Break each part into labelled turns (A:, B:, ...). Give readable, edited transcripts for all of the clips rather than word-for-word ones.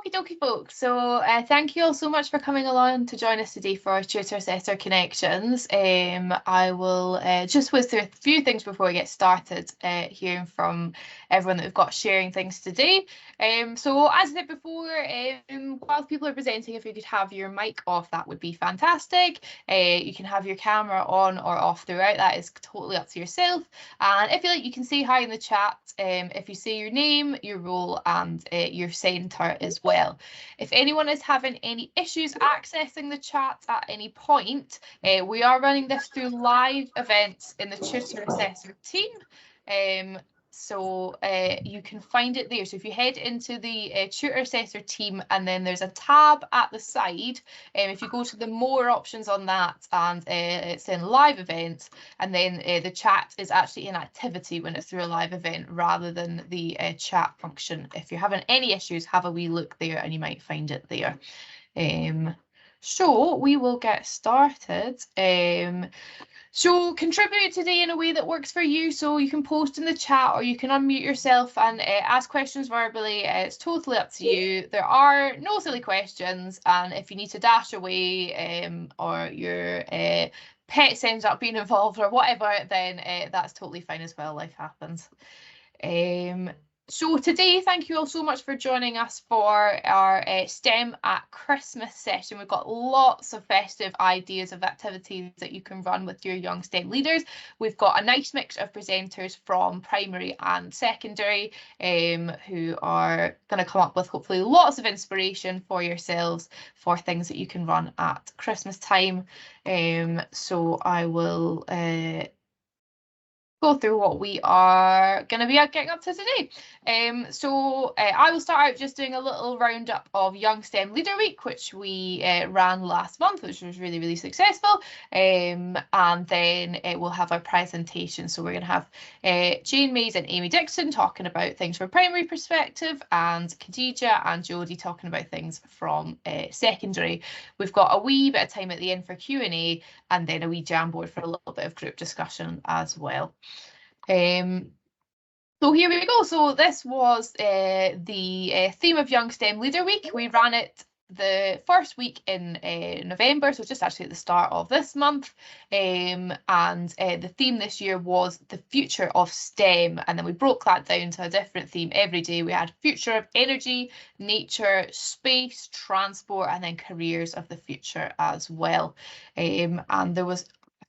A: Okie dokie folks, so thank you all so much for coming along to join us today for our Tutor Assessor Connections. I will just whiz through a few things before we get started, hearing from everyone that we've got sharing things today. So as I said before, while people are presenting, if you could have your mic off, that would be fantastic. You can have your camera on or off throughout, that is totally up to yourself. And if you like, you can say hi in the chat if you say your name, your role and your centre as well. If anyone is having any issues accessing the chat at any point, we are running this through live events in the Tutor Assessor team. So you can find it there. So if you head into the Tutor Assessor team and then there's a tab at the side, if you go to the more options on that and it's in live events, and then the chat is actually in activity when it's through a live event rather than the chat function. If you're having any issues, have a wee look there and you might find it there. So we will get started. So contribute today in a way that works for you. So you can post in the chat or you can unmute yourself and ask questions verbally. It's totally up to you. There are no silly questions, and if you need to dash away or your pets ends up being involved or whatever, then that's totally fine as well. Life happens. So today, thank you all so much for joining us for our STEM at Christmas session. We've got lots of festive ideas of activities that you can run with your young STEM leaders. We've got a nice mix of presenters from primary and secondary who are going to come up with hopefully lots of inspiration for yourselves for things that you can run at Christmas time. So I will go through what we are going to be getting up to today. So I will start out just doing a little roundup of Young STEM Leader Week, which we ran last month, which was really, really successful. And then we'll have our presentation. So we're going to have Jane Mays and Amy Dixon talking about things from a primary perspective, and Khadija and Jodie talking about things from secondary. We've got a wee bit of time at the end for Q&A, and then a wee Jamboard for a little bit of group discussion as well. So here we go. So this was the theme of Young STEM Leader Week. We ran it the first week in November, so just actually at the start of this month. And the theme this year was the future of STEM. And then we broke that down to a different theme every day. We had future of energy, nature, space, transport, and then careers of the future as well. And there was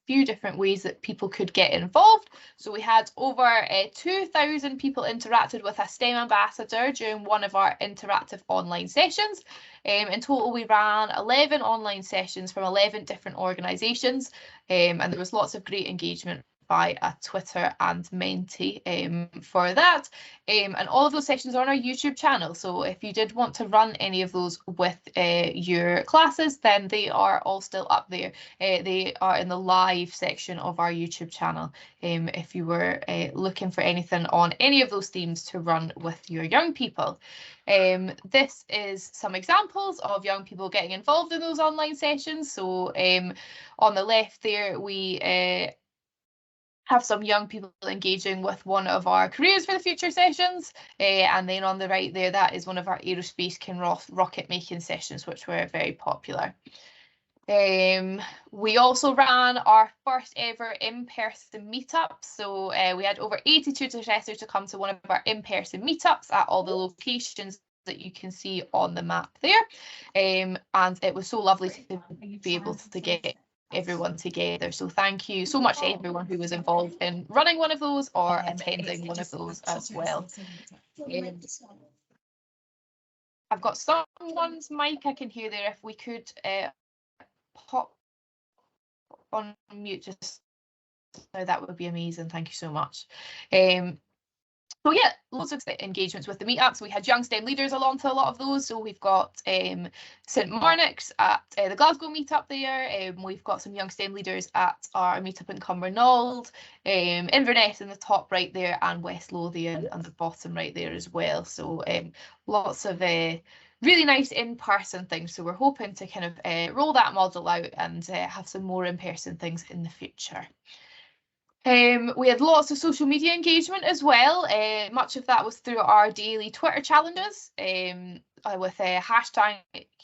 A: few different ways that people could get involved. So we had over 2,000 people interacted with a STEM ambassador during one of our interactive online sessions. In total, we ran 11 online sessions from 11 different organisations, and there was lots of great engagement by a Twitter and Menti for that. And all of those sessions are on our YouTube channel. So if you did want to run any of those with your classes, then they are all still up there. They are in the live section of our YouTube channel if you were looking for anything on any of those themes to run with your young people. This is some examples of young people getting involved in those online sessions. So on the left there, we have some young people engaging with one of our careers for the future sessions, and then on the right there, that is one of our aerospace rocket making sessions, which were very popular. We also ran our first ever in-person meetup. So we had over 80 tutor assessors to come to one of our in-person meetups at all the locations that you can see on the map there. And it was so lovely to be able to get everyone together. So thank you so much to everyone who was involved in running one of those or attending one of those as well. I've got someone's mic I can hear there. If we could pop on mute just now, that would be amazing. Thank you so much. So yeah, lots of engagements with the meetups. We had young STEM leaders along to a lot of those. So we've got St Marnix at the Glasgow meetup there. We've got some young STEM leaders at our meetup in Cumbernauld, Inverness in the top right there, and West Lothian on the bottom right there as well. So lots of really nice in-person things. So we're hoping to kind of roll that model out and have some more in-person things in the future. We had lots of social media engagement as well. Much of that was through our daily Twitter challenges with hashtag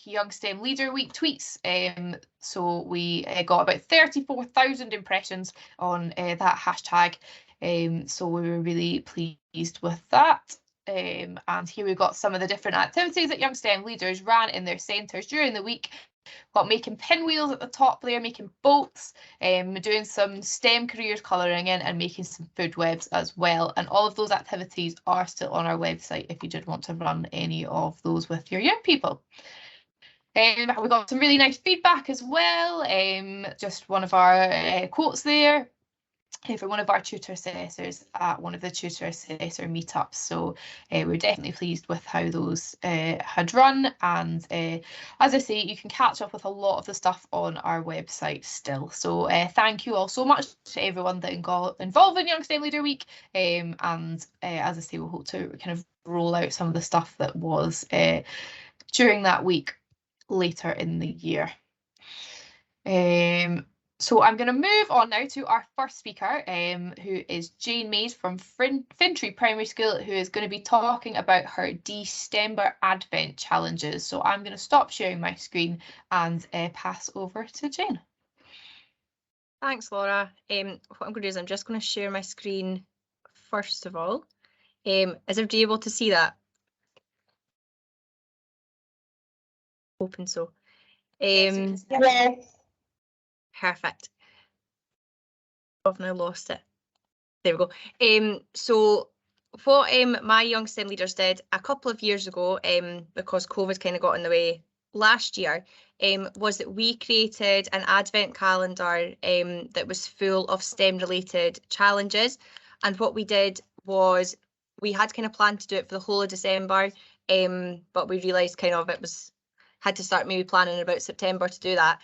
A: Young STEM Leader Week tweets. So we got about 34,000 impressions on that hashtag. So we were really pleased with that. And here we've got some of the different activities that Young STEM leaders ran in their centres during the week. Got making pinwheels at the top there, making boats, doing some STEM careers colouring in, and making some food webs as well. And all of those activities are still on our website if you did want to run any of those with your young people. We got some really nice feedback as well. Just one of our quotes there for one of our tutor assessors at one of the tutor assessor meetups. So we're definitely pleased with how those had run. And as I say, you can catch up with a lot of the stuff on our website still. So thank you all so much to everyone that got involved in Young STEM Leader Week. And as I say, we'll hope to kind of roll out some of the stuff that was during that week later in the year. So I'm going to move on now to our first speaker, who is Jane Mays from Fintry Primary School, who is going to be talking about her December Advent challenges. So I'm going to stop sharing my screen and pass over to Jane.
B: Thanks, Laura. What I'm going to do is I'm just going to share my screen first of all. Is everybody able to see that? Open so.
A: Yes.
B: Perfect. I've now lost it. There we go. So what my young STEM leaders did a couple of years ago, because COVID kind of got in the way last year, was that we created an advent calendar that was full of STEM related challenges. And what we did was we had kind of planned to do it for the whole of December, but we realised kind of had to start maybe planning about September to do that.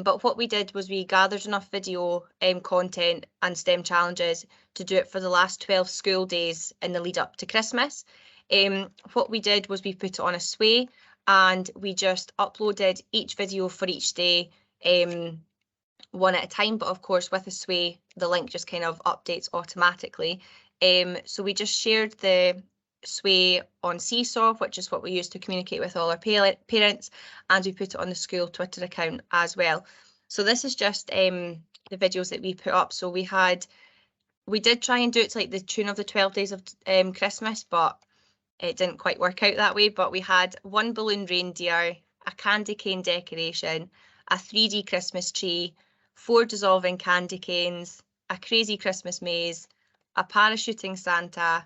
B: But what we did was we gathered enough video content and STEM challenges to do it for the last 12 school days in the lead up to Christmas. What we did was we put it on a sway and we just uploaded each video for each day, one at a time. But of course, with a sway, the link just kind of updates automatically. So we just shared the sway on Seesaw, which is what we use to communicate with all our parents, and we put it on the school Twitter account as well. So this is just the videos that we put up. So we did try and do it to like the tune of the 12 days of Christmas, but it didn't quite work out that way. But we had one balloon reindeer, a candy cane decoration, a 3D Christmas tree, 4 dissolving candy canes, a crazy Christmas maze, a parachuting Santa,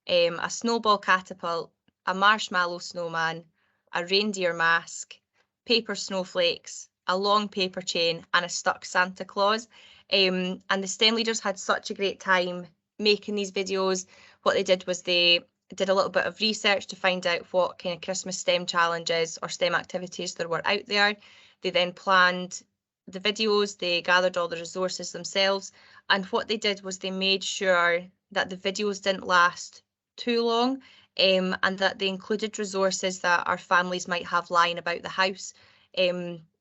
B: a snowball catapult, a marshmallow snowman, a reindeer mask, paper snowflakes, a long paper chain, and a stuck Santa Claus. And the STEM leaders had such a great time making these videos. What they did was they did a little bit of research to find out what kind of Christmas STEM challenges or STEM activities there were out there. They then planned the videos, they gathered all the resources themselves, and what they did was they made sure that the videos didn't last too long, and that they included resources that our families might have lying about the house,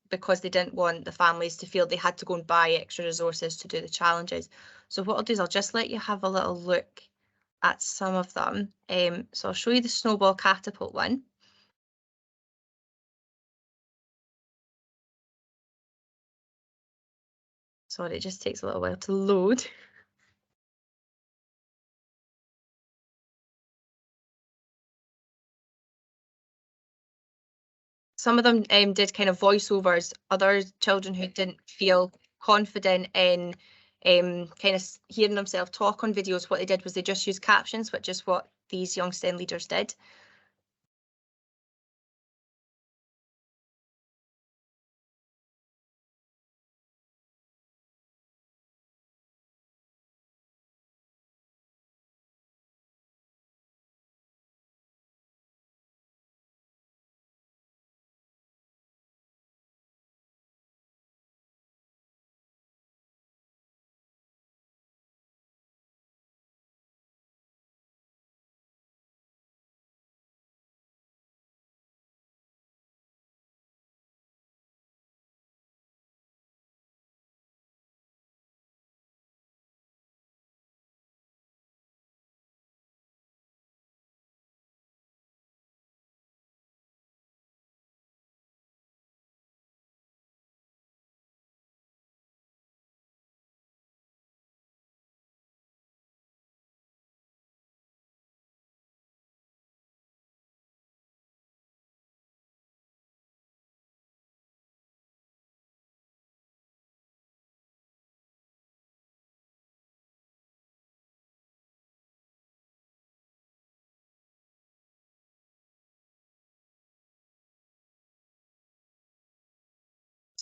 B: because they didn't want the families to feel they had to go and buy extra resources to do the challenges. So what I'll do is I'll just let you have a little look at some of them. So I'll show you the snowball catapult one. Sorry, it just takes a little while to load. Some of them did kind of voiceovers. Other children who didn't feel confident in kind of hearing themselves talk on videos, what they did was they just used captions, which is what these young STEM leaders did.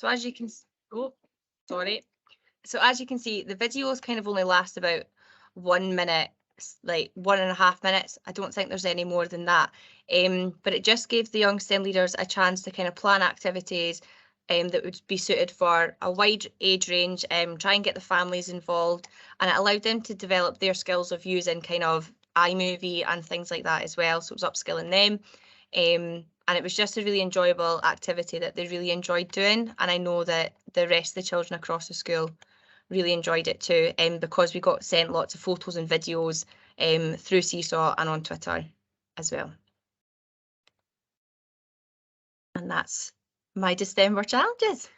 B: So as you can, oh, sorry. So as you can see, the videos kind of only last about 1 minute, like 1.5 minutes. I don't think there's any more than that. But it just gave the young STEM leaders a chance to kind of plan activities that would be suited for a wide age range, try and get the families involved, and it allowed them to develop their skills of using kind of iMovie and things like that as well. So it was upskilling them. And it was just a really enjoyable activity that they really enjoyed doing. And I know that the rest of the children across the school really enjoyed it too, because we got sent lots of photos and videos through Seesaw and on Twitter as well. And that's my December challenges.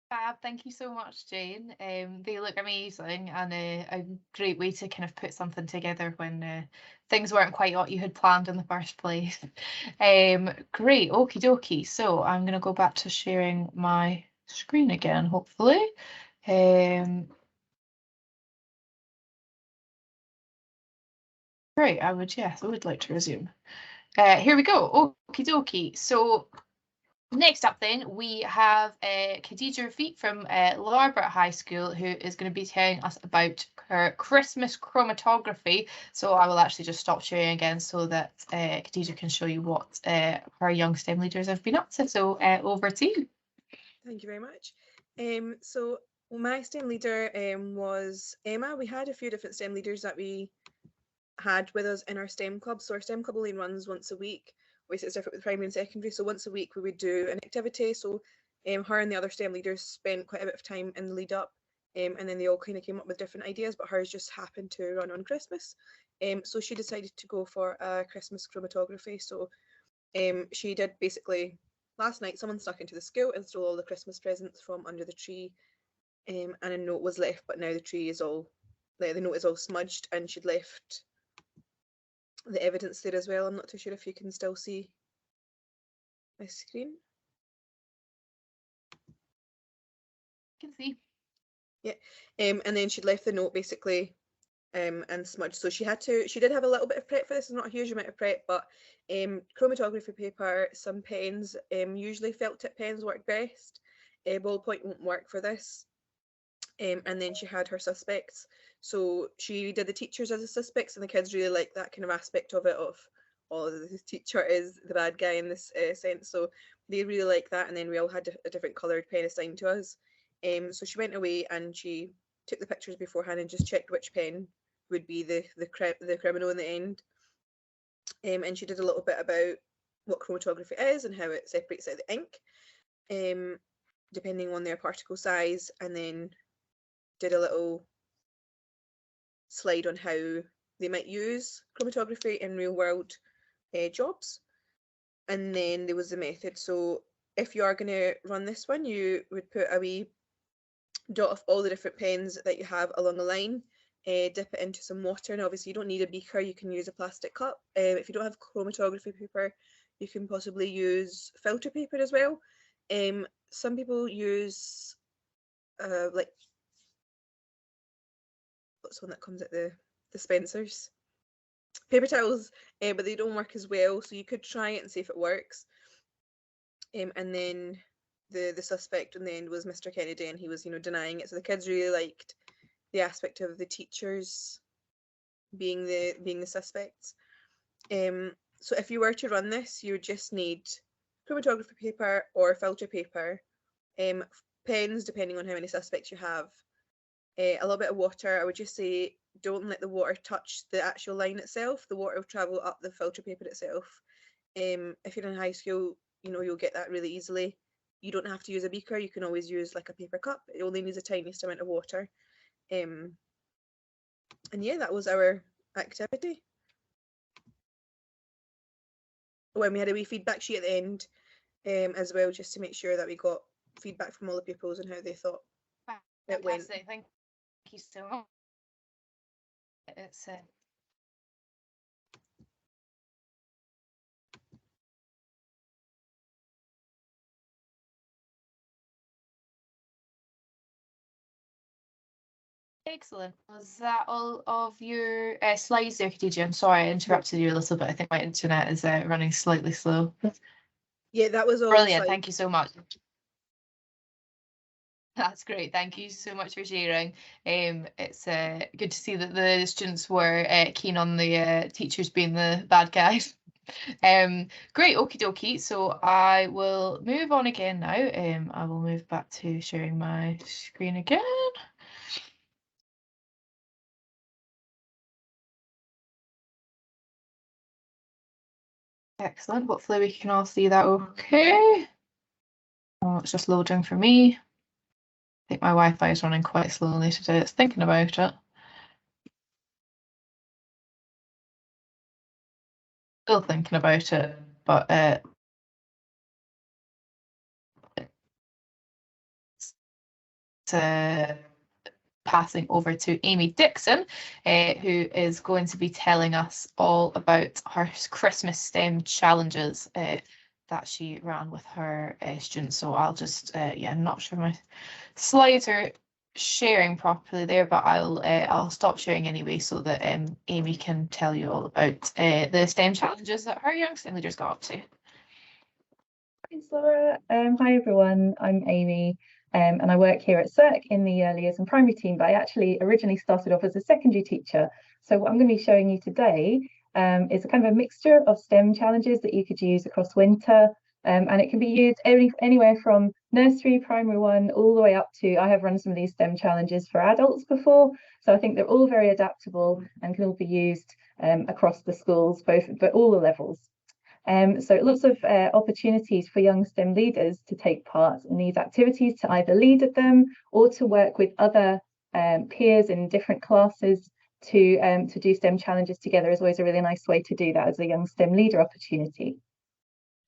A: Fab, thank you so much, Jane. They look amazing and a great way to kind of put something together when things weren't quite what you had planned in the first place. Great, okie dokie. So I'm going to go back to sharing my screen again, hopefully. Great, I would like to resume. Here we go, okie dokie. So next up then, we have Khadija Rafiq from Larbert High School, who is going to be telling us about her Christmas chromatography. So I will actually just stop sharing again so that Khadija can show you what her young STEM leaders have been up to. So over to you.
C: Thank you very much. So my STEM leader was Emma. We had a few different STEM leaders that we had with us in our STEM club. So our STEM club only runs once a week. Obviously it's different with primary and secondary, so once a week we would do an activity. So her and the other STEM leaders spent quite a bit of time in the lead up, and then they all kind of came up with different ideas, but hers just happened to run on Christmas. So she decided to go for a Christmas chromatography. So she did basically, last night someone snuck into the school and stole all the Christmas presents from under the tree, and a note was left, but now the tree is all, the note is all smudged, and she'd left the evidence there as well. I'm not too sure if you can still see my screen.
A: You can see.
C: Yeah, and then she'd left the note basically and smudged. So she did have a little bit of prep for this, not a huge amount of prep, but chromatography paper, some pens, usually felt tip pens work best. Ballpoint won't work for this. And then she had her suspects. So she did the teachers as the suspects, and the kids really like that kind of aspect of it, of, oh, the teacher is the bad guy in this sense. So they really like that, and then we all had a different coloured pen assigned to us. So she went away and she took the pictures beforehand and just checked which pen would be the criminal in the end. And she did a little bit about what chromatography is and how it separates out the ink, depending on their particle size, and then did a little slide on how they might use chromatography in real world jobs. And then there was the method. So if you are going to run this one, you would put a wee dot of all the different pens that you have along a line, dip it into some water, and obviously you don't need a beaker, you can use a plastic cup. If you don't have chromatography paper, you can possibly use filter paper as well. Some people use like, what's the one that comes at the dispensers? Paper towels, but they don't work as well, so you could try it and see if it works. And then the suspect in the end was Mr. Kennedy, and he was, denying it. So the kids really liked the aspect of the teachers being the suspects. So if you were to run this, you would just need chromatography paper or filter paper, pens depending on how many suspects you have, a little bit of water. I would just say don't let the water touch the actual line itself. The water will travel up the filter paper itself. If you're in high school, you'll get that really easily. You don't have to use a beaker. You can always use like a paper cup. It only needs the tiniest amount of water. And yeah, that was our activity. Oh, and we had a wee feedback sheet at the end as well, just to make sure that we got feedback from all the pupils and how they thought it went.
A: Thank you so much. It's Excellent. Was that all of your slides there, Khadija? I'm sorry I interrupted you a little bit. I think my internet is running slightly slow.
C: Yeah, that was all.
A: Brilliant. Thank you so much. That's great. Thank you so much for sharing. It's good to see that the students were keen on the teachers being the bad guys. Great, okie dokie. So I will move on again now. I will move back to sharing my screen again. Excellent. Hopefully we can all see that okay. Oh, it's just loading for me. I think my Wi-Fi is running quite slowly today. It's thinking about it. Still thinking about it, but passing over to Amy Dixon, who is going to be telling us all about her Christmas STEM challenges that she ran with her students. So I'll just, yeah, I'm not sure my slides are sharing properly there, but I'll stop sharing anyway so that Amy can tell you all about the STEM challenges that her young STEM leaders got up to.
D: Thanks, Laura. Hi everyone, I'm Amy and I work here at CERC in the early years and primary team, but I actually originally started off as a secondary teacher. So what I'm going to be showing you today is a kind of a mixture of STEM challenges that you could use across winter, and it can be used anywhere from nursery, primary one, all the way up to, I have run some of these STEM challenges for adults before, so I think they're all very adaptable and can all be used across the schools, but all the levels. So lots of opportunities for young STEM leaders to take part in these activities, to either lead at them or to work with other peers in different classes to do STEM challenges together is always a really nice way to do that as a young STEM leader opportunity.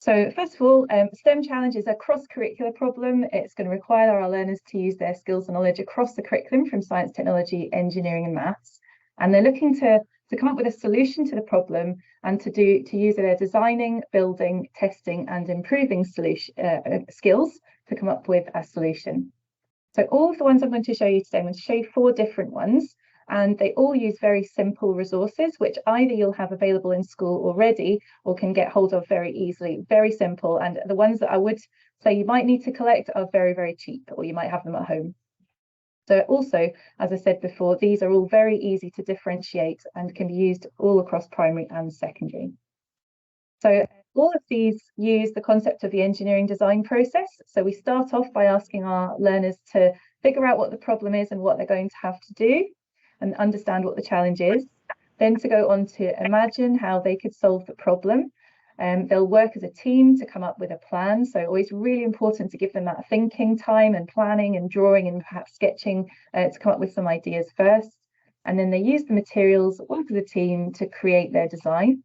D: So first of all, STEM challenge is a cross-curricular problem. It's going to require our learners to use their skills and knowledge across the curriculum from science, technology, engineering and maths. And they're looking to come up with a solution to the problem and to use their designing, building, testing and improving skills to come up with a solution. So all of the ones I'm going to show you today, I'm going to show you 4 different ones, and they all use very simple resources, which either you'll have available in school already or can get hold of very easily, very simple. And the ones that I would say you might need to collect are very, very cheap, or you might have them at home. So also, as I said before, these are all very easy to differentiate and can be used all across primary and secondary. So all of these use the concept of the engineering design process. So we start off by asking our learners to figure out what the problem is and what they're going to have to do and understand what the challenge is. Then to go on to imagine how they could solve the problem. They'll work as a team to come up with a plan. So always really important to give them that thinking time and planning and drawing and perhaps sketching to come up with some ideas first. And then they use the materials, work as a team to create their design.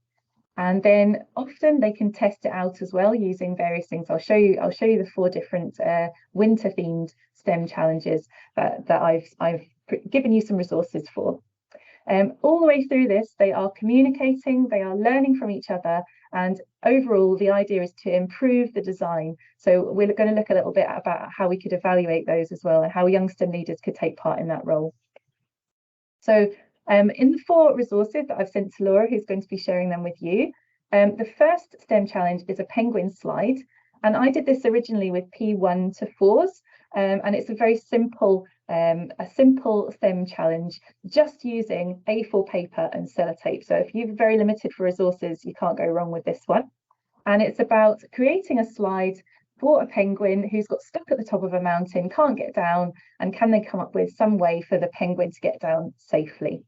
D: And then often they can test it out as well using various things. I'll show you the 4 different winter themed STEM challenges that I've given you some resources for. All the way through this, they are communicating, they are learning from each other, and overall the idea is to improve the design. So we're going to look a little bit about how we could evaluate those as well and how young STEM leaders could take part in that role. So in the 4 resources that I've sent to Laura, who's going to be sharing them with you, the first STEM challenge is a penguin slide. And I did this originally with P1 to 4s, and it's a very simple STEM challenge, just using A4 paper and sellotape. So if you're very limited for resources, you can't go wrong with this one. And it's about creating a slide for a penguin who's got stuck at the top of a mountain, can't get down, and can they come up with some way for the penguin to get down safely.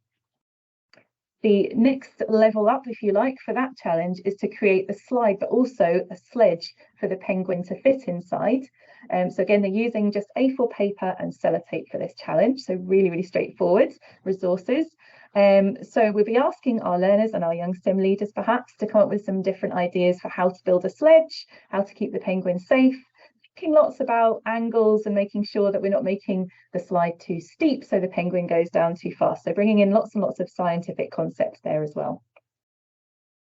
D: The next level up, if you like, for that challenge is to create a slide, but also a sledge for the penguin to fit inside. So again, they're using just A4 paper and sellotape for this challenge. So really, really straightforward resources. So we'll be asking our learners and our young STEM leaders perhaps to come up with some different ideas for how to build a sledge, how to keep the penguin safe, thinking lots about angles and making sure that we're not making the slide too steep so the penguin goes down too fast. So bringing in lots and lots of scientific concepts there as well.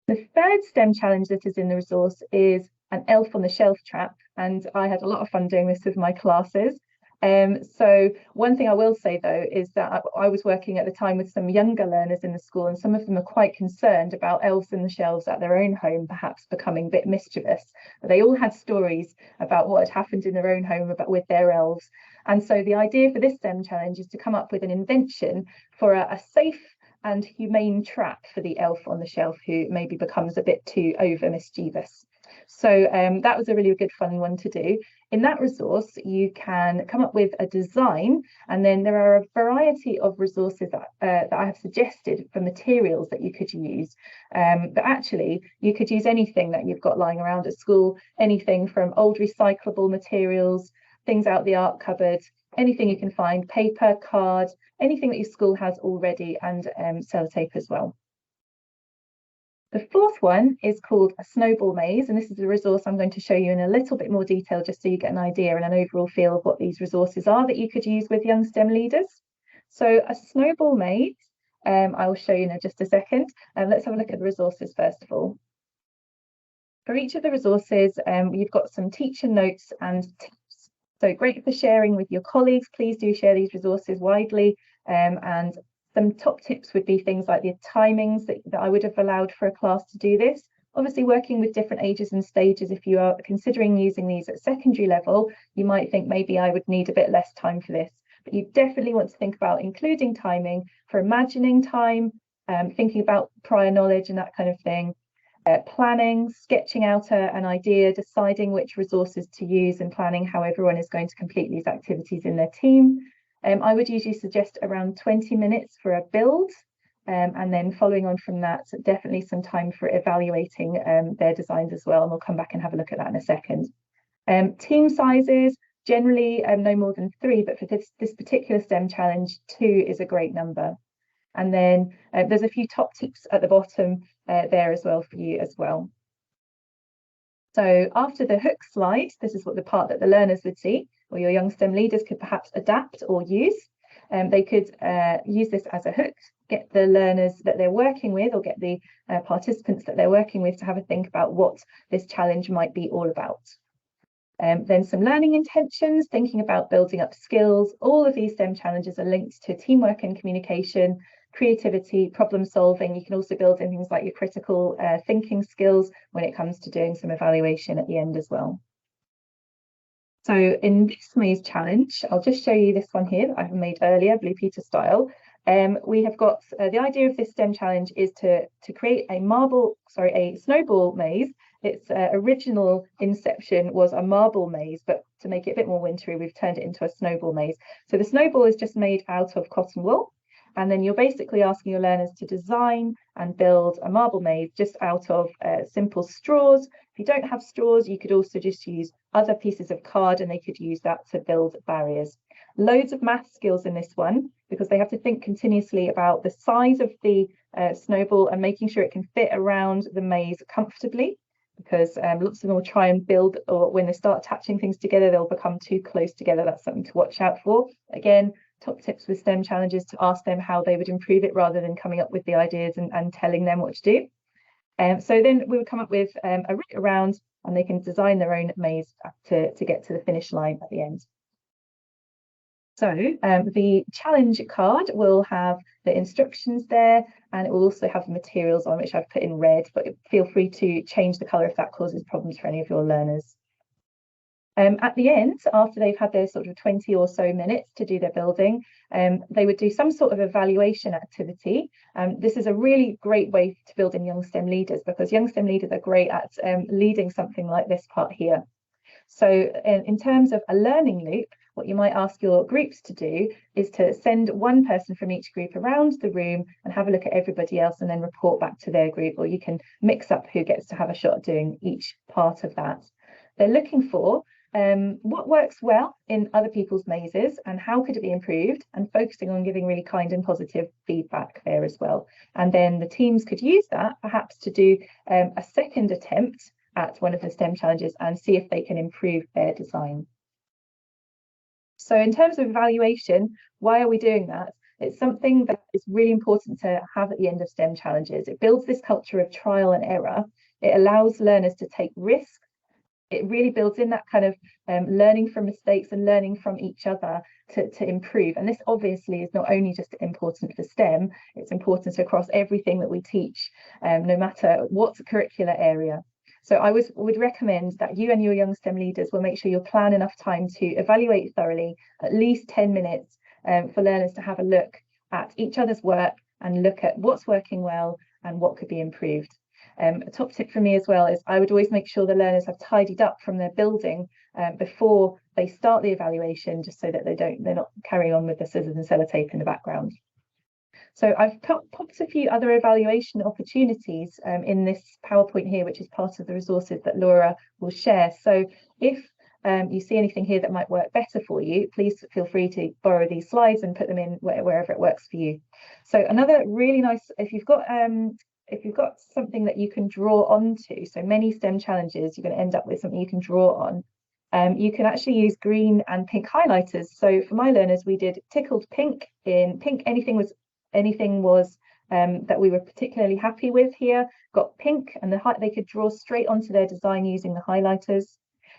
D: The third STEM challenge that is in the resource is an elf on the shelf trap, and I had a lot of fun doing this with my classes. So one thing I will say though is that I was working at the time with some younger learners in the school, and some of them are quite concerned about elves in the shelves at their own home perhaps becoming a bit mischievous. But they all had stories about what had happened in their own home with their elves. And so the idea for this STEM challenge is to come up with an invention for a safe and humane trap for the elf on the shelf who maybe becomes a bit too over mischievous. So that was a really good fun one to do. In that resource, you can come up with a design, and then there are a variety of resources that I have suggested for materials that you could use. But actually, you could use anything that you've got lying around at school, anything from old recyclable materials, things out the art cupboard, anything you can find, paper, card, anything that your school has already, and sellotape as well. The fourth one is called a Snowball Maze, and this is a resource I'm going to show you in a little bit more detail just so you get an idea and an overall feel of what these resources are that you could use with young STEM leaders. So a Snowball Maze, I will show you in just a second. Let's have a look at the resources first of all. For each of the resources, you've got some teacher notes and tips. So great for sharing with your colleagues. Please do share these resources widely, and some top tips would be things like the timings that I would have allowed for a class to do this. Obviously, working with different ages and stages, if you are considering using these at secondary level, you might think maybe I would need a bit less time for this. But you definitely want to think about including timing for imagining time, thinking about prior knowledge and that kind of thing. Planning, sketching out an idea, deciding which resources to use, and planning how everyone is going to complete these activities in their team. I would usually suggest around 20 minutes for a build, and then following on from that, definitely some time for evaluating their designs as well, and we'll come back and have a look at that in a second. Team sizes, generally no more than 3, but for this particular STEM challenge, 2 is a great number. And then there's a few top tips at the bottom there as well for you as well. So after the hook slide, this is what the part that the learners would see, or your young STEM leaders could perhaps adapt or use. They could use this as a hook, get the learners that they're working with, or get the participants that they're working with to have a think about what this challenge might be all about. Then some learning intentions, thinking about building up skills. All of these STEM challenges are linked to teamwork and communication, creativity, problem solving. You can also build in things like your critical thinking skills when it comes to doing some evaluation at the end as well. So in this maze challenge, I'll just show you this one here that I've made earlier, Blue Peter style. We have got the idea of this STEM challenge is to create a snowball maze. Its original inception was a marble maze, but to make it a bit more wintry, we've turned it into a snowball maze. So the snowball is just made out of cotton wool. And then you're basically asking your learners to design and build a marble maze just out of simple straws. If you don't have straws, you could also just use other pieces of card, and they could use that to build barriers. Loads of math skills in this one, because they have to think continuously about the size of the snowball and making sure it can fit around the maze comfortably, because lots of them will try and build, or when they start attaching things together, they'll become too close together. That's something to watch out for. Again, top tips with STEM challenges to ask them how they would improve it rather than coming up with the ideas and telling them what to do. So then we would come up with a route around, and they can design their own maze to get to the finish line at the end. So the challenge card will have the instructions there, and it will also have the materials on, which I've put in red, but feel free to change the colour if that causes problems for any of your learners. At the end, after they've had their sort of 20 or so minutes to do their building, they would do some sort of evaluation activity. This is a really great way to build in young STEM leaders, because young STEM leaders are great at leading something like this part here. So in terms of a learning loop, what you might ask your groups to do is to send one person from each group around the room and have a look at everybody else, and then report back to their group, or you can mix up who gets to have a shot at doing each part of that. They're looking for what works well in other people's mazes and how could it be improved, and focusing on giving really kind and positive feedback there as well. And then the teams could use that perhaps to do a second attempt at one of the STEM challenges and see if they can improve their design. So in terms of evaluation, why are we doing that? It's something that is really important to have at the end of STEM challenges. It builds this culture of trial and error. It allows learners to take risks. it really builds in that kind of learning from mistakes and learning from each other to improve. And this obviously is not only just important for STEM, it's important across everything that we teach, no matter what curricular area. So I would recommend that you and your young STEM leaders will make sure you plan enough time to evaluate thoroughly, at least 10 minutes for learners to have a look at each other's work and look at what's working well and what could be improved. A top tip for me as well is I would always make sure the learners have tidied up from their building before they start the evaluation, just so that they're not carrying on with the scissors and sellotape in the background. So I've popped a few other evaluation opportunities in this PowerPoint here, which is part of the resources that Laura will share. So if you see anything here that might work better for you, please feel free to borrow these slides and put them in wherever it works for you. So another really nice, if you've got something that you can draw onto, so many STEM challenges, you're going to end up with something you can draw on. You can actually use green and pink highlighters. So for my learners, we did tickled pink. In pink, anything was that we were particularly happy with here got pink, and they could draw straight onto their design using the highlighters.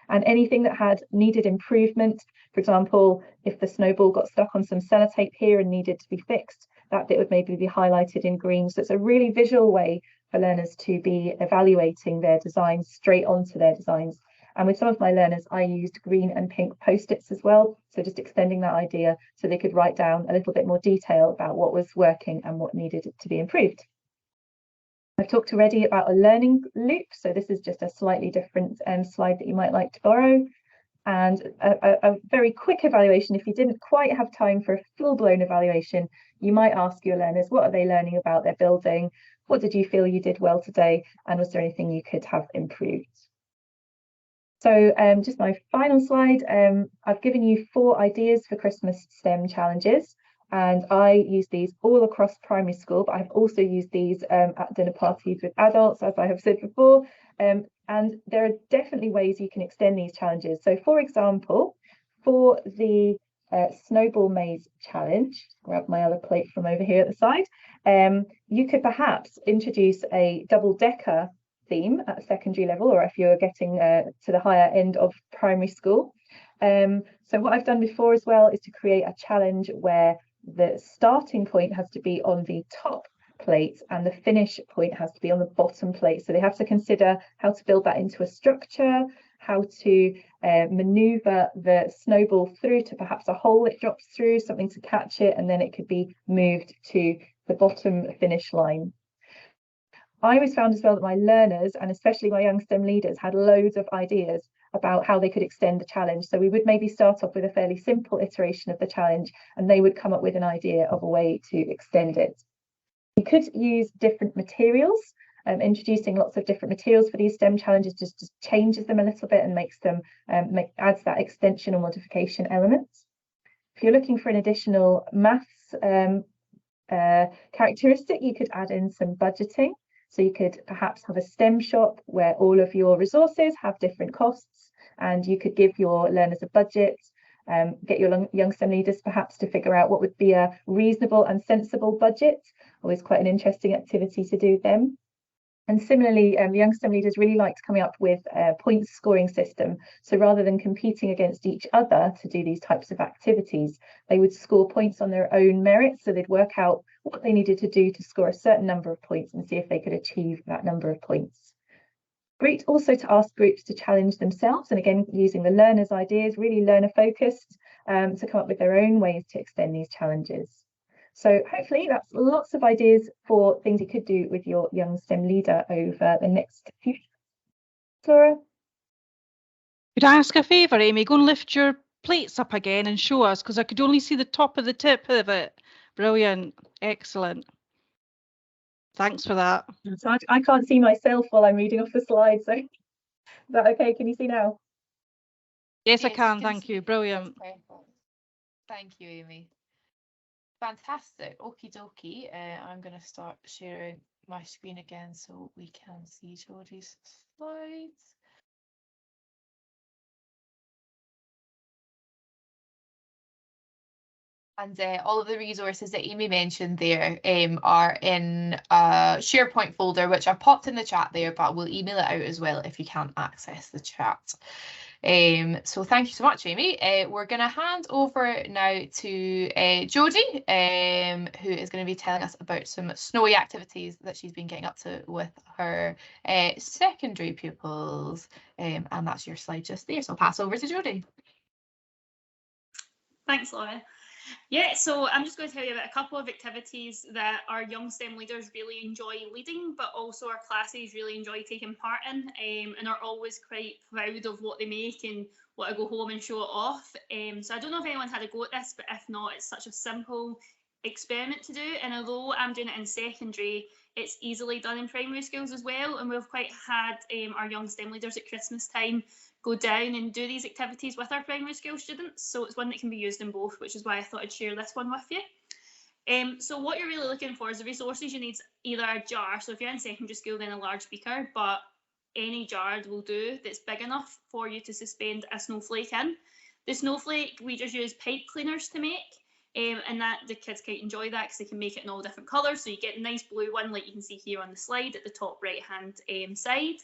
D: And anything that had needed improvement, for example, if the snowball got stuck on some sellotape here and needed to be fixed, that bit would maybe be highlighted in green. So it's a really visual way for learners to be evaluating their designs straight onto their designs. And with some of my learners, I used green and pink post-its as well. So just extending that idea so they could write down a little bit more detail about what was working and what needed to be improved. I've talked already about a learning loop. So this is just a slightly different slide that you might like to borrow. And a very quick evaluation, if you didn't quite have time for a full-blown evaluation, you might ask your learners, what are they learning about their building? What did you feel you did well today? And was there anything you could have improved? So just my final slide, I've given you 4 ideas for Christmas STEM challenges, and I use these all across primary school, but I've also used these at dinner parties with adults, as I have said before, and there are definitely ways you can extend these challenges. So for example, for the Snowball Maze challenge, grab my other plate from over here at the side, you could perhaps introduce a double-decker theme at secondary level, or if you're getting to the higher end of primary school. So what I've done before as well is to create a challenge where the starting point has to be on the top plate and the finish point has to be on the bottom plate. So they have to consider how to build that into a structure, how to maneuver the snowball through to perhaps a hole it drops through, something to catch it, and then it could be moved to the bottom finish line. I always found as well that my learners, and especially my young STEM leaders, had loads of ideas about how they could extend the challenge. So we would maybe start off with a fairly simple iteration of the challenge, and they would come up with an idea of a way to extend it. You could use different materials. Introducing lots of different materials for these STEM challenges just changes them a little bit and makes them adds that extension or modification element. If you're looking for an additional maths characteristic, you could add in some budgeting. So you could perhaps have a STEM shop where all of your resources have different costs, and you could give your learners a budget, get your young STEM leaders perhaps to figure out what would be a reasonable and sensible budget. Always quite an interesting activity to do them. And similarly, the young STEM leaders really liked coming up with a points scoring system. So rather than competing against each other to do these types of activities, they would score points on their own merit. So they'd work out what they needed to do to score a certain number of points and see if they could achieve that number of points. Great also to ask groups to challenge themselves, and again, using the learners' ideas, really learner focused, to come up with their own ways to extend these challenges. So hopefully that's lots of ideas for things you could do with your young STEM leader over the next few years. Laura?
E: Could I ask a favour, Amy? Go and lift your plates up again and show us, because I could only see the top of the tip of it. Brilliant. Excellent. Thanks for that.
D: So I can't see myself while I'm reading off the slides, so is that okay? Can you see now?
E: Yes, I can. Thank you. Brilliant.
A: Thank you, Amy. Fantastic. Okie dokie. I'm going to start sharing my screen again so we can see Georgie's slides. And all of the resources that Amy mentioned there are in a SharePoint folder, which I've popped in the chat there, but we'll email it out as well if you can't access the chat. So thank you so much, Amy. We're going to hand over now to Jodie, who is going to be telling us about some snowy activities that she's been getting up to with her secondary pupils. And that's your slide just there. So I'll pass over to Jodie.
F: Thanks, Laura. Yeah, so I'm just going to tell you about a couple of activities that our young STEM leaders really enjoy leading, but also our classes really enjoy taking part in, and are always quite proud of what they make and want to go home and show it off. So I don't know if anyone had a go at this, but if not, it's such a simple experiment to do. And although I'm doing it in secondary, it's easily done in primary schools as well. And we've quite had our young STEM leaders at Christmas time go down and do these activities with our primary school students. So it's one that can be used in both, which is why I thought I'd share this one with you. So what you're really looking for is the resources you need, either a jar, so if you're in secondary school then a large beaker, but any jar will do that's big enough for you to suspend a snowflake in. The snowflake, we just use pipe cleaners to make, and that the kids quite enjoy that because they can make it in all different colours. So you get a nice blue one like you can see here on the slide at the top right hand side.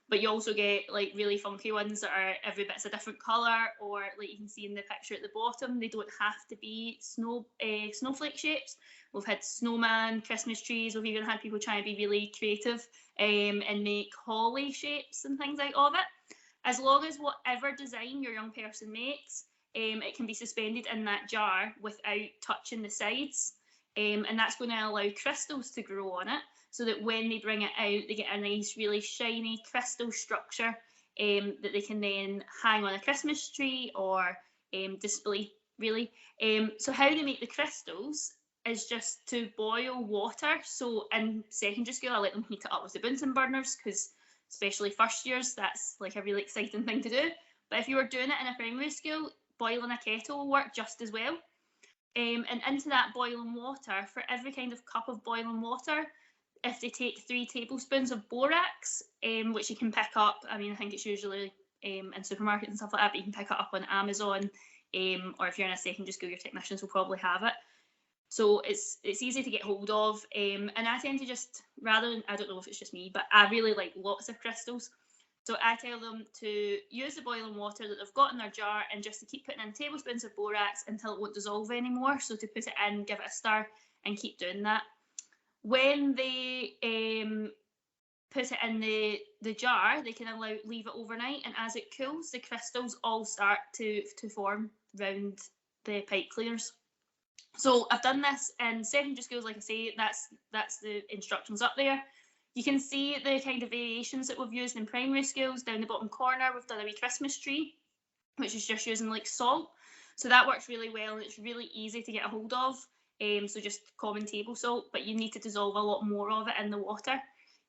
F: But you also get like really funky ones that are every bit's a different colour, or like you can see in the picture at the bottom, they don't have to be snowflake shapes. We've had snowman, Christmas trees, we've even had people trying to be really creative and make holly shapes and things out of it. As long as whatever design your young person makes, it can be suspended in that jar without touching the sides. And that's going to allow crystals to grow on it, so that when they bring it out, they get a nice, really shiny crystal structure that they can then hang on a Christmas tree or display, really. So how they make the crystals is just to boil water. So in secondary school, I let them heat it up with the Bunsen burners, because especially first years, that's like a really exciting thing to do. But if you were doing it in a primary school, boiling a kettle will work just as well. And into that boiling water, for every kind of cup of boiling water, if they take 3 tablespoons of borax, which you can pick up, I mean, I think it's usually in supermarkets and stuff like that, but you can pick it up on Amazon, or if you're in a secondary school, your technicians will probably have it. So it's easy to get hold of, and I tend to just, rather than, I don't know if it's just me, but I really like lots of crystals. So I tell them to use the boiling water that they've got in their jar and just to keep putting in tablespoons of borax until it won't dissolve anymore. So to put it in, give it a stir and keep doing that. When they put it in the jar, they can leave it overnight, and as it cools, the crystals all start to form around the pipe cleaners. So I've done this in secondary schools, like I say, that's the instructions up there. You can see the kind of variations that we've used in primary schools. Down the bottom corner, we've done a wee Christmas tree, which is just using like salt. So that works really well, and it's really easy to get a hold of. So just common table salt, but you need to dissolve a lot more of it in the water.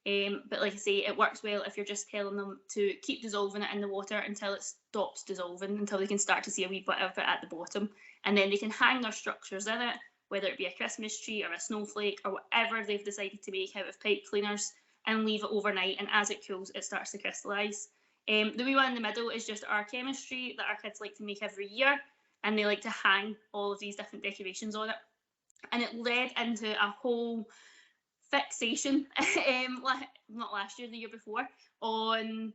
F: But like I say, it works well if you're just telling them to keep dissolving it in the water until it stops dissolving, until they can start to see a wee bit of it at the bottom. And then they can hang their structures in it, whether it be a Christmas tree or a snowflake or whatever they've decided to make out of pipe cleaners, and leave it overnight. And as it cools, it starts to crystallise. The wee one in the middle is just our chemistry that our kids like to make every year, and they like to hang all of these different decorations on it. And it led into a whole fixation, not last year, the year before, on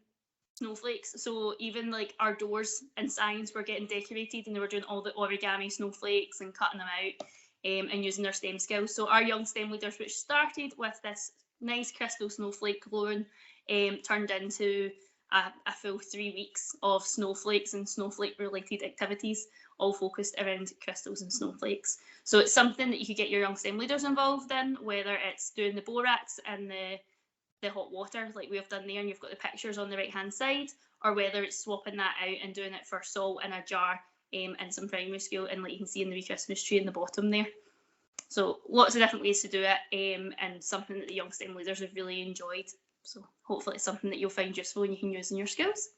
F: snowflakes. So even like our doors in science were getting decorated, and they were doing all the origami snowflakes and cutting them out and using their STEM skills. So our young STEM leaders, which started with this nice crystal snowflake glowing, turned into a full 3 weeks of snowflakes and snowflake related activities, all focused around crystals and snowflakes. So it's something that you could get your young STEM leaders involved in, whether it's doing the borax and the hot water like we have done there, and you've got the pictures on the right hand side, or whether it's swapping that out and doing it for salt in a jar in some primary school, and like you can see in the wee Christmas tree in the bottom there. So lots of different ways to do it, and something that the young STEM leaders have really enjoyed. So hopefully it's something that you'll find useful and you can use in your schools.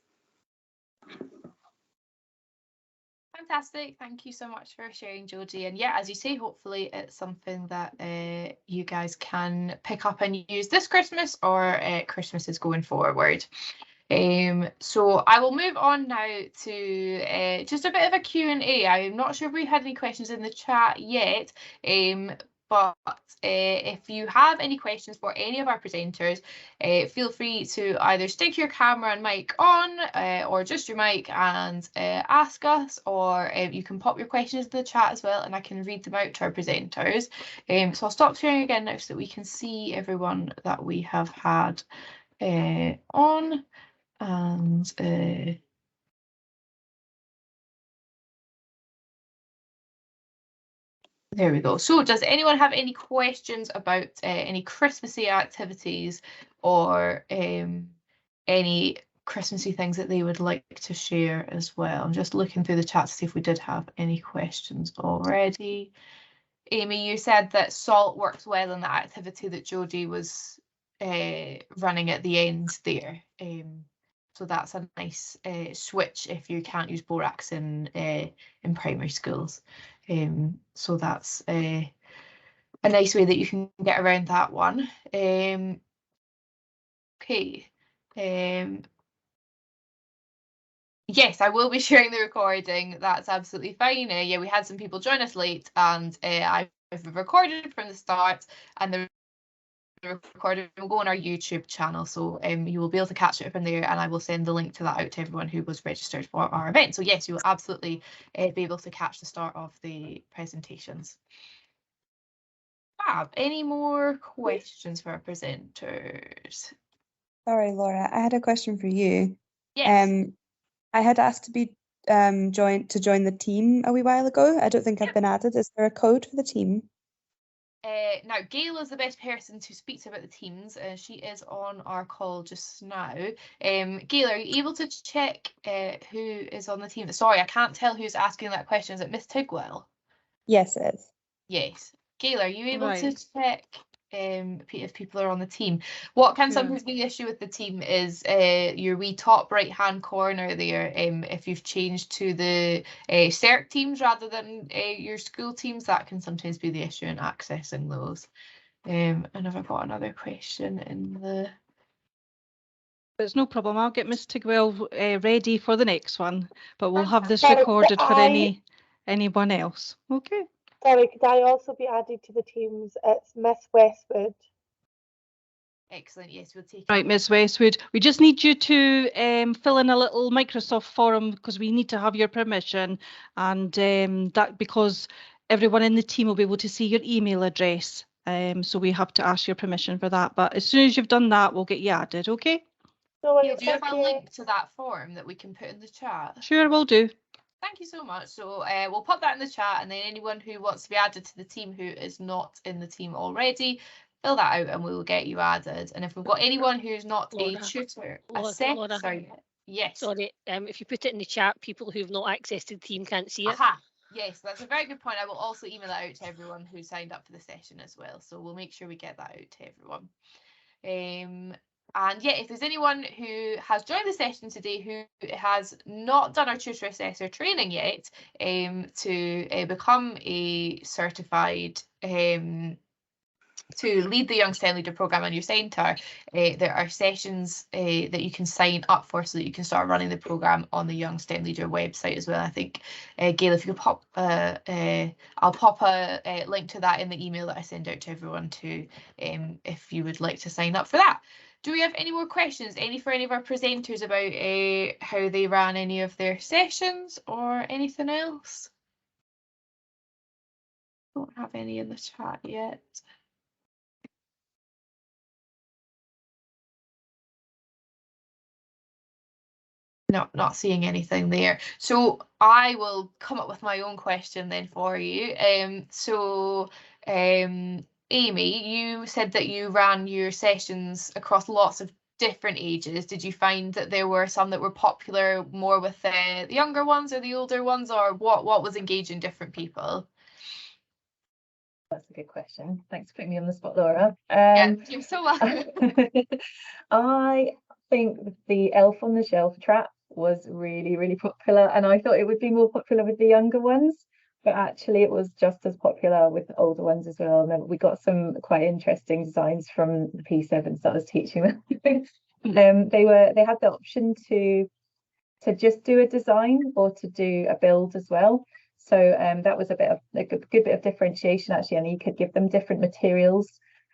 A: Fantastic. Thank you so much for sharing, Jodie. And yeah, as you say, hopefully it's something that you guys can pick up and use this Christmas or Christmases going forward. So I will move on now to just a bit of a Q&A. I'm not sure if we had any questions in the chat yet, but if you have any questions for any of our presenters, feel free to either stick your camera and mic on or just your mic and ask us, or you can pop your questions in the chat as well and I can read them out to our presenters. So I'll stop sharing again now so that we can see everyone that we have had on. And there we go. So does anyone have any questions about any Christmassy activities or any Christmassy things that they would like to share as well? I'm just looking through the chat to see if we did have any questions already. Amy, you said that salt works well in the activity that Jodie was running at the end there. So that's a nice switch if you can't use borax in primary schools. So that's a nice way that you can get around that one. Okay. Yes, I will be sharing the recording. That's absolutely fine. Yeah, we had some people join us late, and I've recorded from the start, and the recording will go on our YouTube channel, so you will be able to catch it from there, and I will send the link to that out to everyone who was registered for our event. So yes, you will absolutely be able to catch the start of the presentations. Fab. Any more questions for our presenters?
G: Sorry, Laura, I had a question for you.
A: Yes.
G: I had asked to be join the team a wee while ago. I don't think I've been added. Is there a code for the team?
A: Now, Gail is the best person to speak to about the teams. She is on our call just now. Gail, are you able to check who is on the team? Sorry, I can't tell who's asking that question. Is it Miss Tigwell?
G: Yes, it is.
A: Yes. Gail, are you able to
E: Right.
A: check if people are on the team? What can
E: Sure.
A: sometimes be the issue with the team is your wee top right hand corner there. If you've changed to the CERT teams rather than your school teams, that can sometimes be the issue in accessing those. And have I got another question in the...
E: It's no problem. I'll get Miss Tigwell ready for the next one, but we'll have this
H: Sorry,
E: recorded for
H: I-
E: anyone else. Okay.
H: Sorry, could I also be added to the teams? It's Miss Westwood.
A: Excellent. Yes, we'll take
E: Right,
A: it.
E: Ms. Westwood, we just need you to fill in a little Microsoft form because we need to have your permission, and that because everyone in the team will be able to see your email address. So we have to ask your permission for that. But as soon as you've done that, we'll get you added, okay?
H: No
A: Gail,
H: worries,
A: do you have
H: thank
A: a
H: you.
A: link to that form that we can put in the chat?
E: Sure, we'll do.
A: Thank you so much. So we'll put that in the chat, and then anyone who wants to be added to the team who is not in the team already, fill that out and we will get you added. And if we've got anyone who's not a
I: Laura,
A: tutor,
I: Laura.
A: sorry, yes.
I: Sorry, if you put it in the chat, people who've not access to the team can't see it.
A: Aha, yes, that's a very good point. I will also email that out to everyone who signed up for the session as well. So we'll make sure we get that out to everyone. And yeah, if there's anyone who has joined the session today who has not done our Tutor Assessor training yet, to become a certified to lead the Young STEM Leader programme on your centre, there are sessions that you can sign up for so that you can start running the programme on the Young STEM Leader website as well. I think, Gail, if you could pop, I'll pop a link to that in the email that I send out to everyone too, if you would like to sign up for that. Do we have any more questions? For any of our presenters about how they ran any of their sessions or anything else? Don't have any in the chat yet. No, not seeing anything there. So I will come up with my own question then for you. Amy, you said that you ran your sessions across lots of different ages. Did you find that there were some that were popular more with the younger ones or the older ones, or what was engaging different people?
D: That's a good question. Thanks for putting me on the spot, Laura.
A: Yeah, you're so welcome.
D: I think the Elf on the Shelf trap was really, really popular, and I thought it would be more popular with the younger ones, but actually it was just as popular with the older ones as well. And then we got some quite interesting designs from the P7s that I was teaching them. They had the option to just do a design or to do a build as well. So that was a good bit of differentiation actually, and you could give them different materials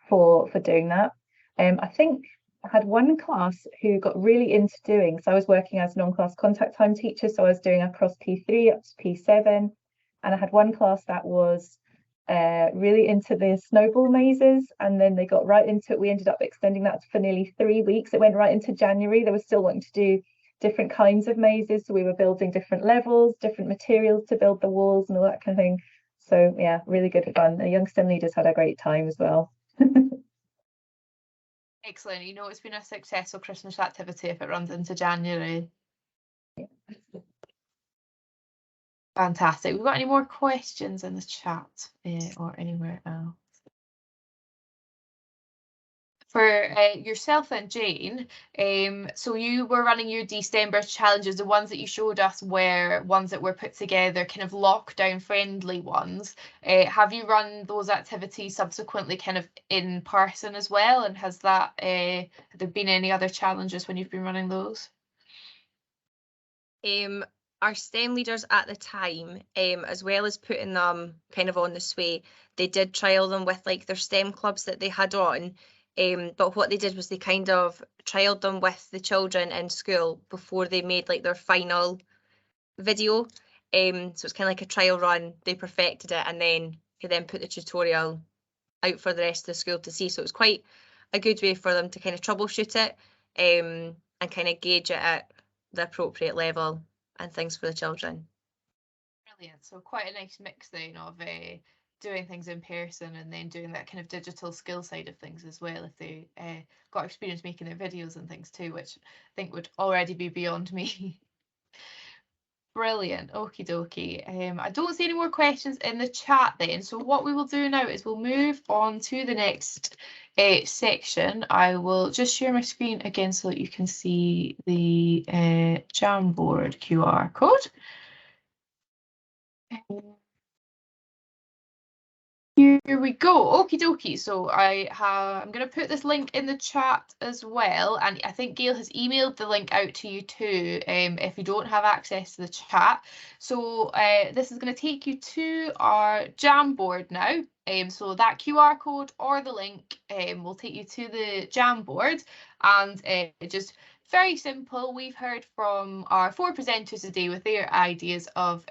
D: for doing that. I think I had one class who got really into doing, so I was working as non-class contact time teacher, so I was doing across P3 up to P7, and I had one class that was really into the snowball mazes, and then they got right into it. We ended up extending that for nearly 3 weeks. It went right into January. They were still wanting to do different kinds of mazes, so we were building different levels, different materials to build the walls and all that kind of thing. So yeah, really good fun. The young STEM leaders had a great time as well.
A: Excellent. You know, it's been a successful Christmas activity if it runs into January.
D: Yeah.
A: Fantastic. We've got any more questions in the chat or anywhere else? For yourself and Jane, so you were running your December challenges. The ones that you showed us were ones that were put together, kind of lockdown friendly ones. Have you run those activities subsequently kind of in person as well? And has that, have there been any other challenges when you've been running those?
B: Our STEM leaders at the time, as well as putting them kind of on the sway, they did trial them with like their STEM clubs that they had on. But what they did was they kind of trialed them with the children in school before they made like their final video. So it's kind of like a trial run. They perfected it, and then they then put the tutorial out for the rest of the school to see. So it was quite a good way for them to kind of troubleshoot it and kind of gauge it at the appropriate level and things for the children.
A: Brilliant. So quite a nice mix then of doing things in person and then doing that kind of digital skill side of things as well, if they got experience making their videos and things too, which I think would already be beyond me. Brilliant. Okie dokie. I don't see any more questions in the chat then. So what we will do now is we'll move on to the next section. I will just share my screen again so that you can see the Jamboard QR code. Here we go. Okie dokie. So I'm going to put this link in the chat as well, and I think Gail has emailed the link out to you too if you don't have access to the chat. So this is going to take you to our Jamboard now. So that QR code or the link will take you to the Jamboard, and just very simple. We've heard from our 4 presenters today with their ideas of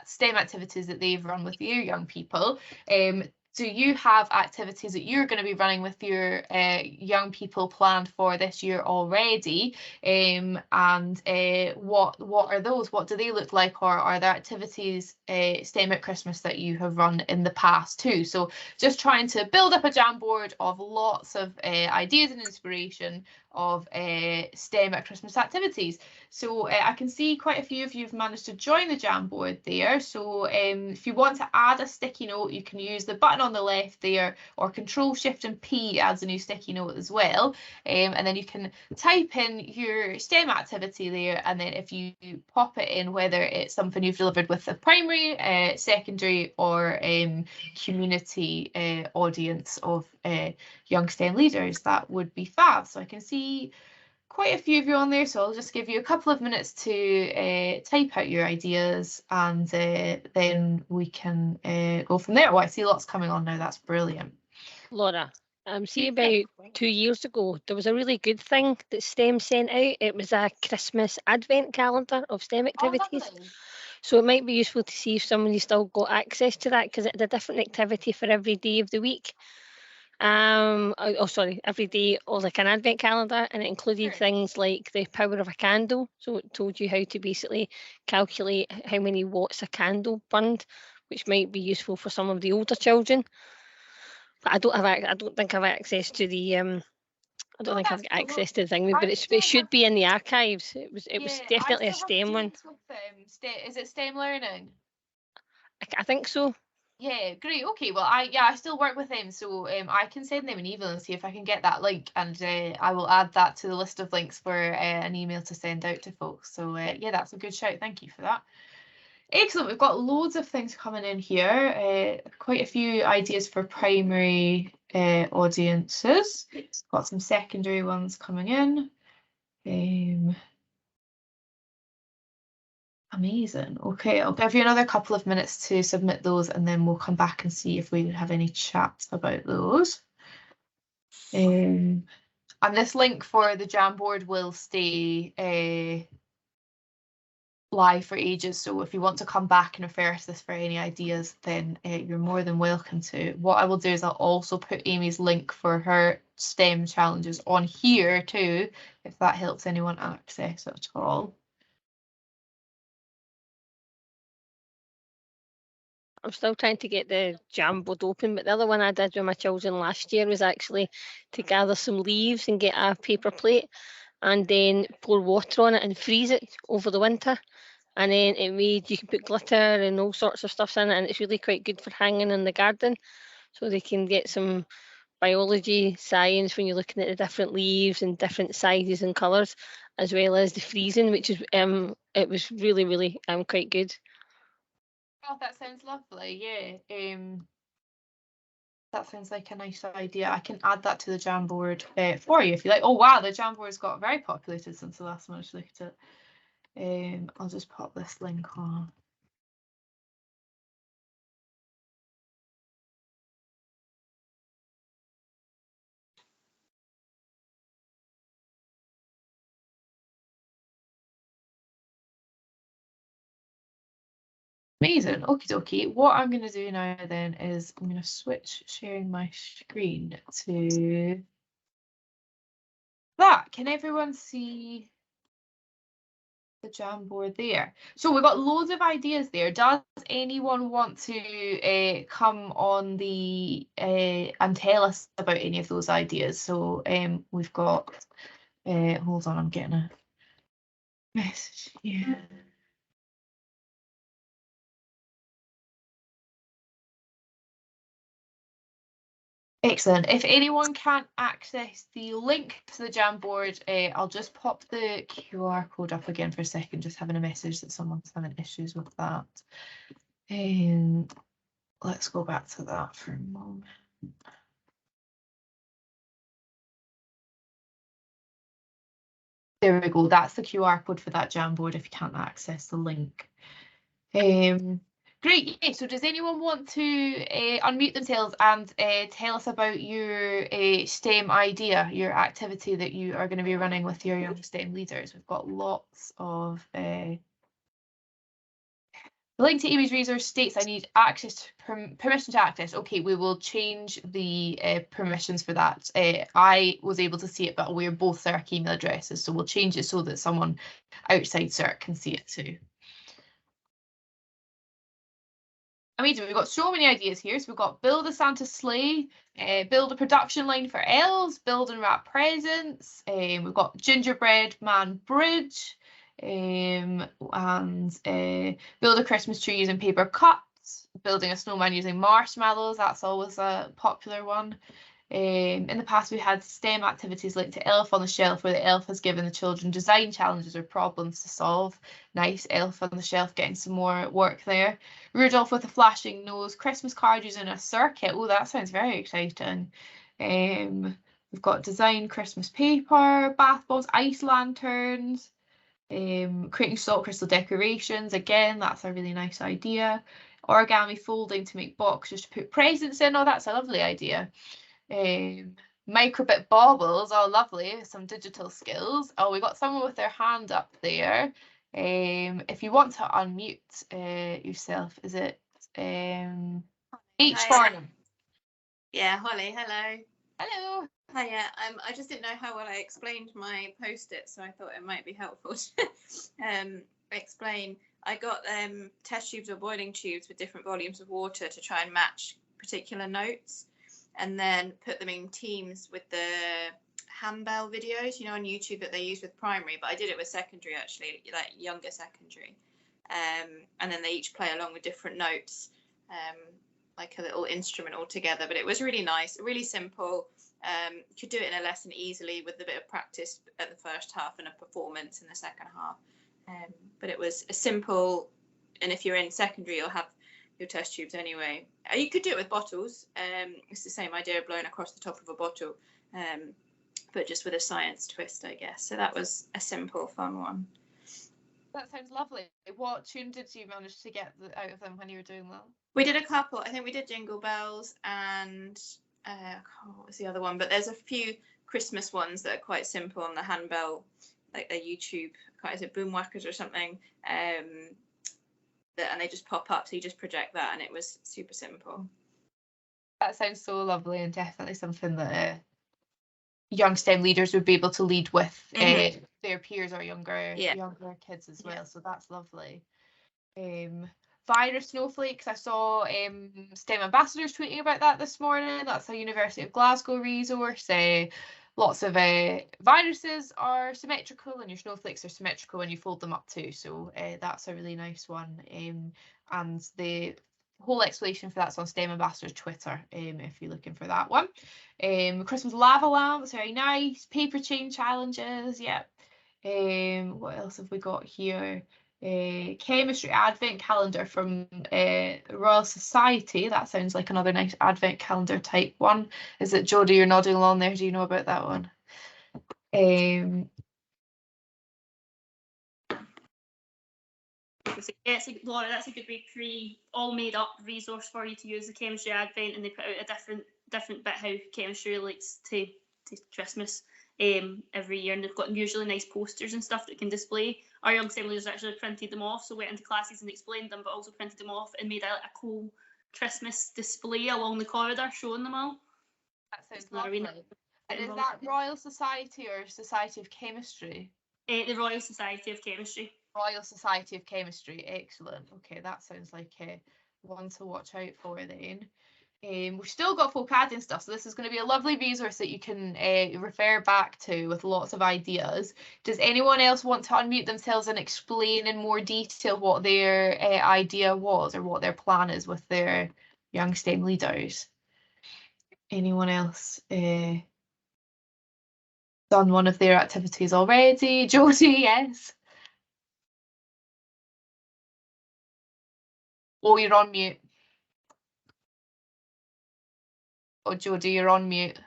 A: STEM activities that they've run with their young people. Do you have activities that you're going to be running with your young people planned for this year already? And what are those? What do they look like? Or are there activities STEM at Christmas that you have run in the past too? So just trying to build up a Jamboard of lots of ideas and inspiration of STEM at Christmas activities. So I can see quite a few of you have managed to join the Jamboard there. So if you want to add a sticky note, you can use the button on the left there, or Control Shift and P adds a new sticky note as well. And then you can type in your STEM activity there, and then if you pop it in, whether it's something you've delivered with a primary, secondary or community audience of young STEM leaders, that would be fab. So I can see quite a few of you on there, so I'll just give you a couple of minutes to type out your ideas, and then we can go from there. Oh, I see lots coming on now. That's brilliant.
I: Laura, see, about 2 years ago, there was a really good thing that STEM sent out. It was a Christmas advent calendar of STEM activities.
A: Oh,
I: so it might be useful to see if somebody's still got access to that, because it had a different activity for every day of the week. Every day, or like an advent calendar, and it included things like the power of a candle. So it told you how to basically calculate how many watts a candle burned, which might be useful for some of the older children. But I don't think I've access to the I don't think I've got access to the thing, but it should be in the archives. It was definitely a STEM one.
A: Is it STEM learning?
I: I think so.
A: Yeah, great. Okay, well, I still work with them, so I can send them an email and see if I can get that link, and I will add that to the list of links for an email to send out to folks. So yeah, that's a good shout. Thank you for that. Excellent. We've got loads of things coming in here. Quite a few ideas for primary audiences. Got some secondary ones coming in. Amazing. Okay, I'll give you another couple of minutes to submit those, and then we'll come back and see if we have any chat about those. And this link for the Jamboard will stay live for ages, so if you want to come back and refer to this for any ideas, then you're more than welcome to. What I will do is I'll also put Amy's link for her STEM challenges on here too, if that helps anyone access it at all.
I: I'm still trying to get the Jamboard open, but the other one I did with my children last year was actually to gather some leaves and get a paper plate and then pour water on it and freeze it over the winter. And then it made, you can put glitter and all sorts of stuff in it, and it's really quite good for hanging in the garden. So they can get some biology, science when you're looking at the different leaves and different sizes and colours, as well as the freezing, which is it was really quite good.
A: Oh, that sounds lovely. Yeah. That sounds like a nice idea. I can add that to the Jamboard for you if you like. Oh wow, the Jamboard's got very populated since the last one I looked at it. I'll just pop this link on. Amazing. Okie dokie. What I'm going to do now then is I'm going to switch sharing my screen to that. Can everyone see the Jamboard there? So we've got loads of ideas there. Does anyone want to come on the and tell us about any of those ideas? So we've got hold on, I'm getting a message here. Excellent. If anyone can't access the link to the Jamboard, I'll just pop the QR code up again for a second, just having a message that someone's having issues with that. Let's go back to that for a moment. There we go. That's the QR code for that Jamboard if you can't access the link. Great. Yeah. So does anyone want to unmute themselves and tell us about your STEM idea, your activity that you are going to be running with your young STEM leaders? We've got lots of the link to Amy's resource states I need access to permission to access. Okay, we will change the permissions for that. I was able to see it, but we're both CERC email addresses, so we'll change it so that someone outside CERC can see it too. Amazing, we've got so many ideas here. So we've got build a Santa sleigh, build a production line for elves, build and wrap presents. We've got gingerbread man bridge, and build a Christmas tree using paper cups, building a snowman using marshmallows. That's always a popular one. In the past, we had STEM activities linked to Elf on the Shelf, where the elf has given the children design challenges or problems to solve. Nice, Elf on the Shelf getting some more work there. Rudolph with a flashing nose, Christmas card using a circuit. Oh, that sounds very exciting. We've got design Christmas paper, bath bombs, ice lanterns, creating salt crystal decorations. Again, that's a really nice idea. Origami folding to make boxes to put presents in. Oh, that's a lovely idea. Microbit baubles, oh lovely, some digital skills. Oh, we got someone with their hand up there. If you want to unmute yourself, is it H Farnham?
J: Yeah, Holly, hello.
A: Hello.
J: Hiya. I just didn't know how well I explained my post-it, so I thought it might be helpful to explain. I got test tubes or boiling tubes with different volumes of water to try and match particular notes, and then put them in teams with the handbell videos, you know, on YouTube that they use with primary, but I did it with secondary actually, like younger secondary. And then they each play along with different notes, like a little instrument all together. But it was really nice, really simple. You could do it in a lesson easily with a bit of practice at the first half and a performance in the second half. But it was a simple, and if you're in secondary, you'll have your test tubes anyway. You could do it with bottles. It's the same idea of blowing across the top of a bottle. but just with a science twist, I guess. So that was a simple, fun one.
A: That sounds lovely. What tune did you manage to get out of them when you were doing that?
J: We did a couple. I think we did Jingle Bells and what was the other one? But there's a few Christmas ones that are quite simple on the handbell, like a YouTube, is it Boom Whackers or something? And they just pop up, so you just project that, and it was super simple.
A: That sounds so lovely, and definitely something that young STEM leaders would be able to lead with their peers or younger kids as well. So that's lovely. Virus snowflakes, I saw STEM ambassadors tweeting about that this morning. That's a University of Glasgow resource. Lots of viruses are symmetrical, and your snowflakes are symmetrical when you fold them up too. So that's a really nice one. And the whole explanation for that's on STEM Ambassadors Twitter, if you're looking for that one. Christmas lava lamps, very nice. Paper chain challenges, yeah. What else have we got here? Chemistry advent calendar from Royal Society. That sounds like another nice advent calendar type one. Is it, Jodie, you're nodding along there? Do you know about that one?
F: Yeah, Laura, that's a good way all made up resource for you to use, the chemistry advent, and they put out a different bit how chemistry relates to Christmas every year, and they've got usually nice posters and stuff that you can display. Our young STEM leaders actually printed them off, so went into classes and explained them, but also printed them off and made a cool Christmas display along the corridor showing them all.
A: That sounds lovely. And is that Royal Society or Society of Chemistry?
F: The Royal Society of Chemistry.
A: Royal Society of Chemistry, excellent. Okay, that sounds like one to watch out for then. We've still got folk adding stuff, so this is going to be a lovely resource that you can refer back to with lots of ideas. Does anyone else want to unmute themselves and explain in more detail what their idea was or what their plan is with their young STEM leaders? Anyone else done one of their activities already? Jodie, yes. Oh, you're on mute. Oh, Jodie, you're on mute.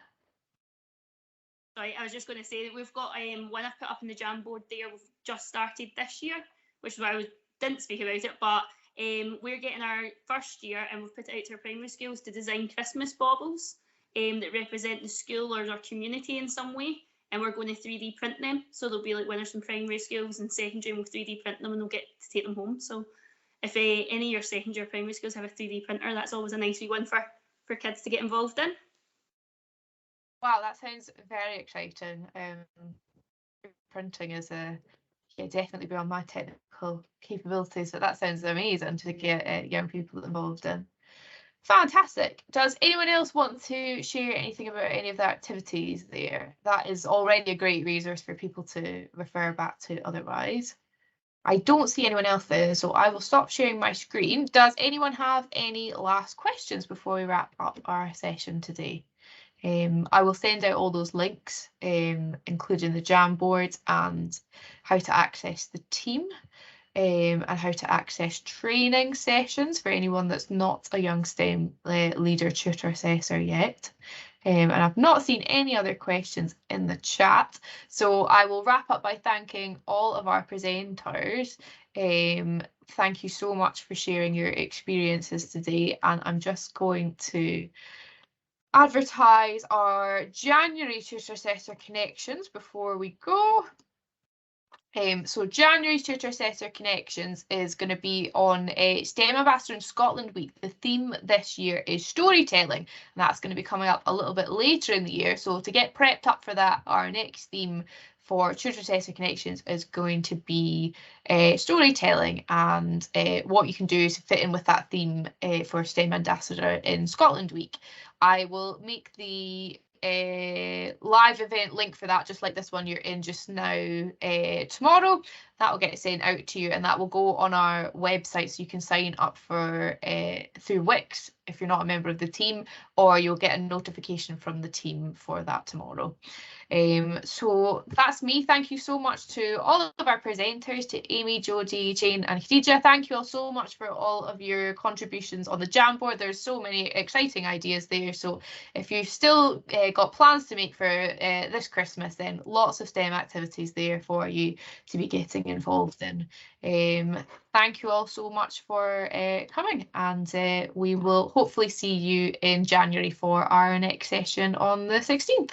F: Sorry, I was just going to say that we've got one I've put up in the Jamboard there. We've just started this year, which is why I didn't speak about it, but we're getting our first year, and we've put it out to our primary schools to design Christmas baubles that represent the school or our community in some way, and we're going to 3D print them. So they'll be like winners from primary schools and secondary, and we'll 3D print them, and they'll get to take them home. So if any of your secondary or primary schools have a 3D printer, that's always a nice wee one for kids to get involved in.
A: Wow, that sounds very exciting. Printing is definitely beyond my technical capabilities, but that sounds amazing to get young people involved in. Fantastic. Does anyone else want to share anything about any of the activities there? That is already a great resource for people to refer back to otherwise. I don't see anyone else there, so I will stop sharing my screen. Does anyone have any last questions before we wrap up our session today? I will send out all those links, including the Jamboard and how to access the team, and how to access training sessions for anyone that's not a young STEM leader tutor assessor yet. And I've not seen any other questions in the chat, so I will wrap up by thanking all of our presenters. Thank you so much for sharing your experiences today, and I'm just going to advertise our January Tutor Assessor Connections before we go. So January Tutor Assessor Connections is going to be on STEM Ambassador in Scotland Week. The theme this year is storytelling, and that's going to be coming up a little bit later in the year. So to get prepped up for that, our next theme for Tutor Assessor Connections is going to be storytelling, and what you can do is fit in with that theme for STEM Ambassador in Scotland Week. I will make the live event link for that, just like this one you're in just now, tomorrow. That will get sent out to you, and that will go on our website, so you can sign up for through Wix if you're not a member of the team, or you'll get a notification from the team for that tomorrow. So that's me. Thank you so much to all of our presenters, to Amy, Jodie, Jane and Khadija. Thank you all so much for all of your contributions on the Jamboard. There's so many exciting ideas there. So if you've still got plans to make for this Christmas, then lots of STEM activities there for you to be getting involved in. Thank you all so much for coming, and we will hopefully see you in January for our next session on the 16th.